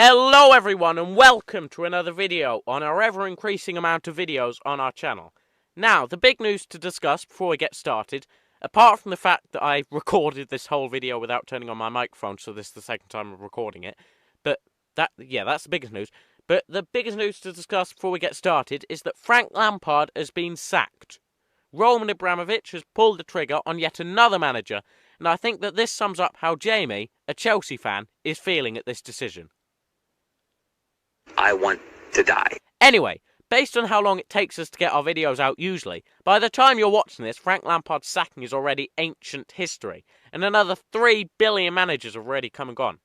Hello everyone and welcome to another video on our ever-increasing amount of videos on our channel. Now, the big news to discuss before we get started, apart from the fact that I recorded this whole video without turning on my microphone, so this is the second time I'm recording it, but that's the biggest news. But the biggest news to discuss before we get started is that Frank Lampard has been sacked. Roman Abramovich has pulled the trigger on yet another manager, and I think that this sums up how Jamie, a Chelsea fan, is feeling at this decision. I want to die. Anyway, based on how long it takes us to get our videos out usually, by the time you're watching this, Frank Lampard's sacking is already ancient history, and another 3 billion managers have already come and gone.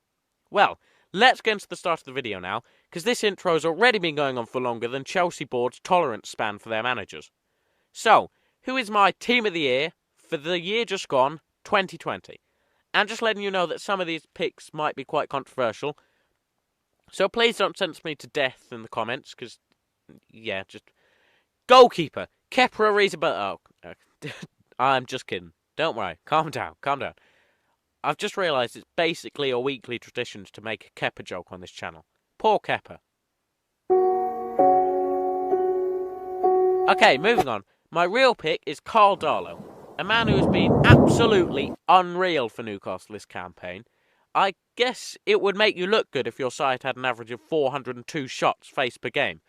Well, let's get into the start of the video now, because this intro has already been going on for longer than Chelsea Board's tolerance span for their managers. So, who is my team of the year for the year just gone, 2020? And just letting you know that some of these picks might be quite controversial, so please don't sentence me to death in the comments, because, yeah, just... Goalkeeper, Kepa Arrizabalaga. I'm just kidding. Don't worry. Calm down. I've just realised it's basically a weekly tradition to make a Kepa joke on this channel. Poor Kepa. Okay, moving on. My real pick is Carl Darlow, a man who has been absolutely unreal for Newcastle this campaign. I guess it would make you look good if your side had an average of 402 shots faced per game.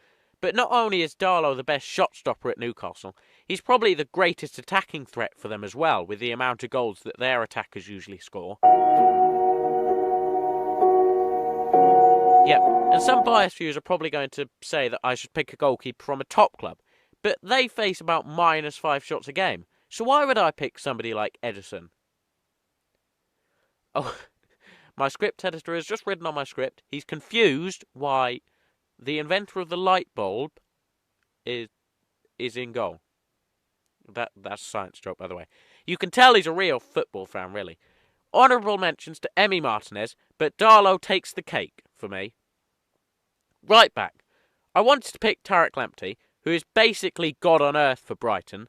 But not only is Darlow the best shot stopper at Newcastle, he's probably the greatest attacking threat for them as well, with the amount of goals that their attackers usually score. Yep, and some biased viewers are probably going to say that I should pick a goalkeeper from a top club, but they face about -5 shots a game, so why would I pick somebody like Edison? Oh... My script editor has just written on my script, he's confused why the inventor of the light bulb is in goal. That's a science joke, by the way. You can tell he's a real football fan, really. Honourable mentions to Emi Martinez, but Darlow takes the cake for me. Right back. I wanted to pick Tarek Lamptey, who is basically God on earth for Brighton.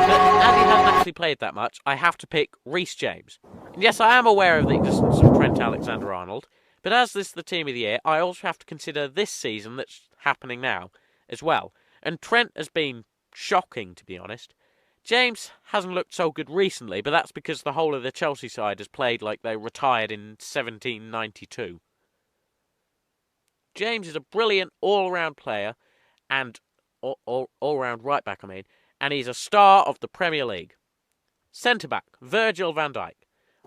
But as he hasn't actually played that much, I have to pick Reece James. And yes, I am aware of the existence of Trent Alexander-Arnold, but as this is the team of the year, I also have to consider this season that's happening now as well. And Trent has been shocking, to be honest. James hasn't looked so good recently, but that's because the whole of the Chelsea side has played like they retired in 1792. James is a brilliant all-round player, and all-round right-back, and he's a star of the Premier League. Centre-back, Virgil van Dijk.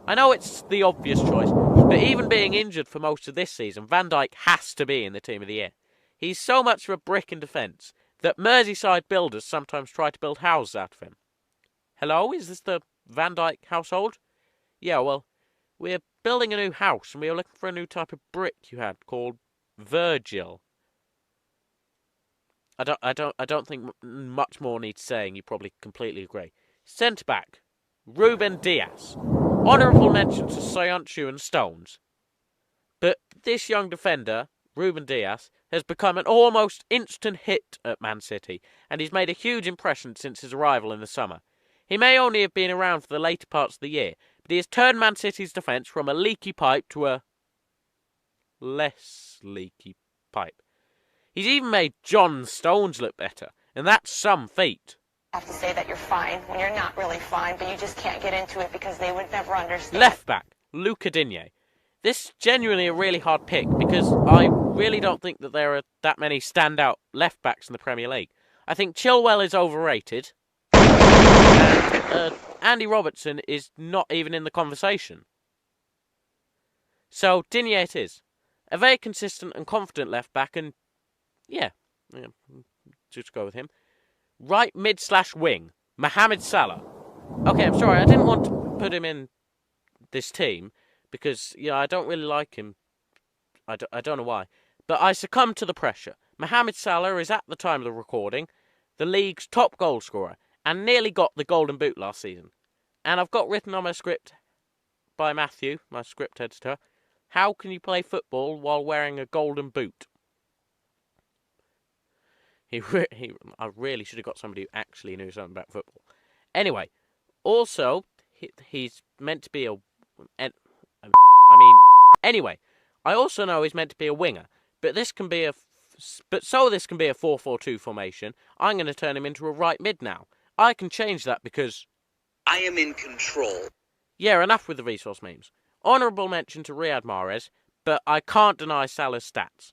I know it's the obvious choice, but even being injured for most of this season, Van Dijk has to be in the team of the year. He's so much of a brick in defence that Merseyside builders sometimes try to build houses out of him. Hello, is this the Van Dijk household? Yeah, well, we're building a new house, and we were looking for a new type of brick you had called Virgil. I don't think much more needs saying. You probably completely agree. Centre back, Ruben Dias. Honourable mention to Soyuncu and Stones. But this young defender, Ruben Dias, has become an almost instant hit at Man City, and he's made a huge impression since his arrival in the summer. He may only have been around for the later parts of the year, but he has turned Man City's defence from a leaky pipe to a less leaky pipe. He's even made John Stones look better, and that's some feat. I have to say that you're fine when you're not really fine, but you just can't get into it because they would never understand. Left back, Luca Digne. This is genuinely a really hard pick because I really don't think that there are that many standout left backs in the Premier League. I think Chilwell is overrated, and Andy Robertson is not even in the conversation. So Digne it is. A very consistent and confident left back, and yeah, just go with him. Right mid/wing, Mohamed Salah. Okay, I'm sorry, I didn't want to put him in this team because, I don't really like him. I don't know why. But I succumbed to the pressure. Mohamed Salah is, at the time of the recording, the league's top goal scorer and nearly got the Golden Boot last season. And I've got written on my script by Matthew, my script editor, how can you play football while wearing a Golden Boot? I really should have got somebody who actually knew something about football. Anyway, also, he's meant to be Anyway, I also know he's meant to be a winger, but this can be a 4-4-2 formation. I'm going to turn him into a right mid now. I can change that because I am in control. Yeah, enough with the resource memes. Honourable mention to Riyad Mahrez, but I can't deny Salah's stats.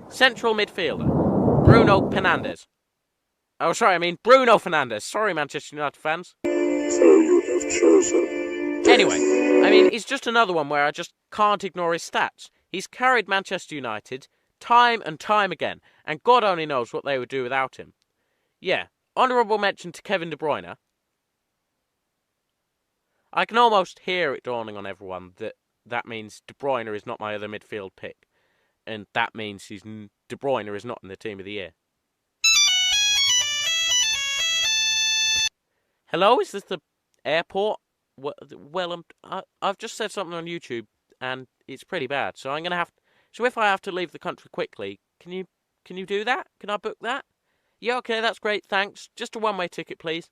Central midfielder, Bruno Fernandes. Bruno Fernandes. Sorry, Manchester United fans. So you have chosen. Anyway, he's just another one where I just can't ignore his stats. He's carried Manchester United time and time again, and God only knows what they would do without him. Yeah, honourable mention to Kevin De Bruyne. I can almost hear it dawning on everyone that means De Bruyne is not my other midfield pick. And that means De Bruyne is not in the team of the year. Hello, is this the airport? Well, I've just said something on YouTube, and it's pretty bad. So I'm gonna have. So if I have to leave the country quickly, can you do that? Can I book that? Yeah, okay, that's great. Thanks. Just a one-way ticket, please.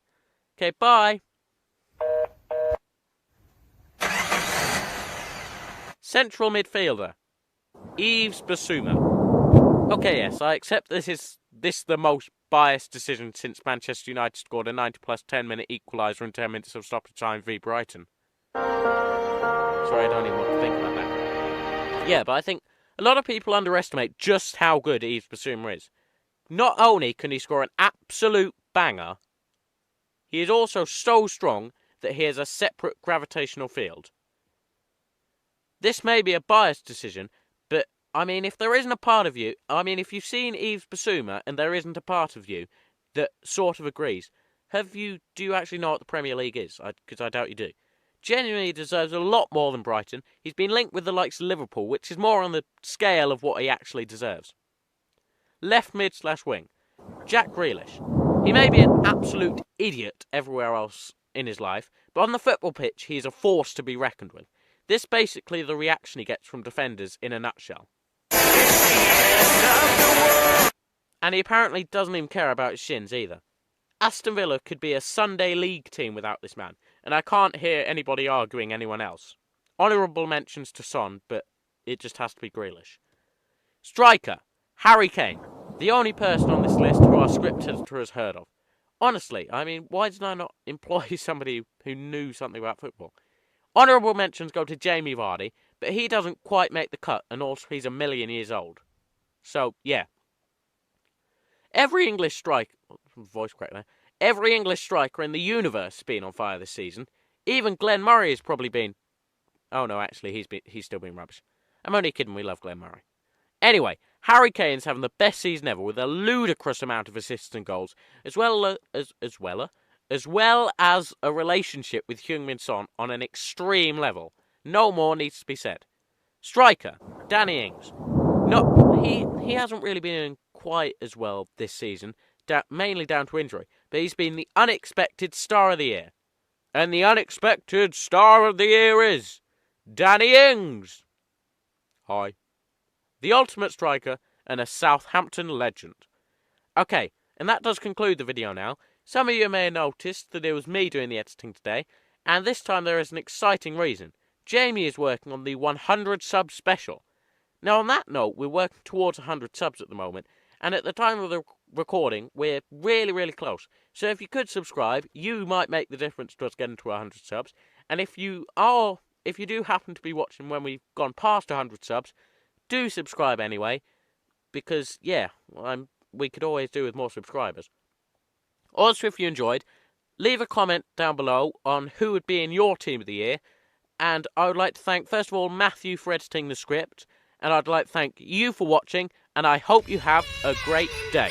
Okay, bye. Central midfielder, Yves Bissouma. Okay, yes, I accept this is the most biased decision since Manchester United scored a 90-plus 10-minute equaliser in 10 minutes of stoppage time v Brighton. Sorry, I don't even want to think about that. Yeah, but I think a lot of people underestimate just how good Yves Bissouma is. Not only can he score an absolute banger, he is also so strong that he has a separate gravitational field. This may be a biased decision, but, if there isn't a part of you... if you've seen Yves Bissouma and there isn't a part of you that sort of agrees, do you actually know what the Premier League is? Because I doubt you do. Genuinely deserves a lot more than Brighton. He's been linked with the likes of Liverpool, which is more on the scale of what he actually deserves. Left mid/wing, Jack Grealish. He may be an absolute idiot everywhere else in his life, but on the football pitch he is a force to be reckoned with. This basically the reaction he gets from defenders in a nutshell. And he apparently doesn't even care about his shins either. Aston Villa could be a Sunday League team without this man, and I can't hear anybody arguing anyone else. Honourable mentions to Son, but it just has to be Grealish. Striker, Harry Kane. The only person on this list who our script editor has heard of. Honestly, why did I not employ somebody who knew something about football? Honourable mentions go to Jamie Vardy, but he doesn't quite make the cut, and also he's a million years old. So, yeah. Every English striker in the universe has been on fire this season. Even Glenn Murray has probably been... Oh no, actually, he's still been rubbish. I'm only kidding, we love Glenn Murray. Anyway, Harry Kane's having the best season ever with a ludicrous amount of assists and goals, as well as a relationship with Heung-min Son on an extreme level. No more needs to be said. Striker, Danny Ings. No, he hasn't really been doing quite as well this season, mainly down to injury, but he's been the unexpected star of the year. And the unexpected star of the year is Danny Ings. Hi. The ultimate striker and a Southampton legend. Okay, and that does conclude the video now. Some of you may have noticed that it was me doing the editing today, and this time there is an exciting reason. Jamie is working on the 100 sub special. Now on that note, we're working towards 100 subs at the moment, and at the time of the recording, we're really, really close. So if you could subscribe, you might make the difference to us getting to 100 subs. And if you do happen to be watching when we've gone past 100 subs, do subscribe anyway, because, yeah, we could always do with more subscribers. Also, if you enjoyed, leave a comment down below on who would be in your team of the year. And I would like to thank, first of all, Matthew for editing the script. And I'd like to thank you for watching, and I hope you have a great day.